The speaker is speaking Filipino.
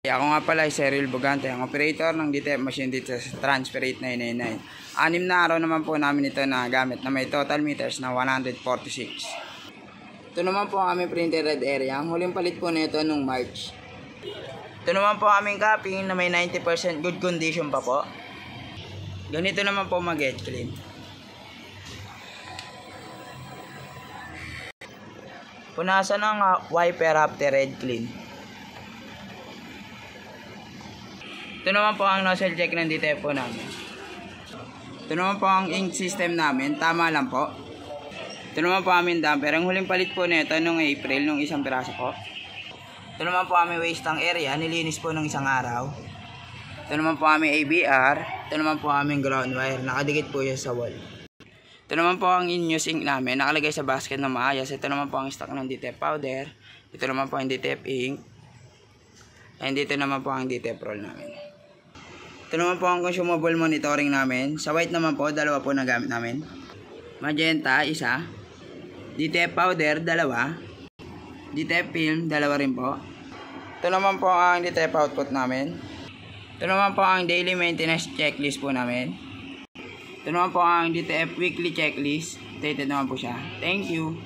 Ako nga pala ay Cyril Bogante, ang operator ng DTF machine dito sa Transfer 8999. 6 na araw naman po namin ito na gamit na may total meters na 146. Ito naman po ang aming printed red area. Ang huling palit po nito nung March. Ito naman po aming copy na may 90% good condition pa po. Ganito naman po mag-get clean. Punasan ng wiper after red clean. Ito naman po ang nozzle check ng DTF po namin. Ito naman po ang ink system namin. Tama lang po. Ito naman po aming damper. Ang huling palit po nito nung April, nung isang piraso po. Ito naman po aming waste tank area. Nilinis po nung isang araw. Ito naman po aming ABR. Ito naman po aming ground wire. Nakadikit po siya sa wall. Ito naman po ang in-use ink namin. Nakalagay sa basket na maayos. Ito naman po ang stock ng DTF powder. Ito naman po ang DTF ink. And dito naman po ang DTF roll namin. Ito naman po ang consumable monitoring namin. Sa white naman po, dalawa po na gamit namin. Magenta, isa. DTF powder, dalawa. DTF film, dalawa rin po. Ito naman po ang DTF output namin. Ito naman po ang daily maintenance checklist po namin. Ito naman po ang DTF weekly checklist. Stated naman po siya. Thank you.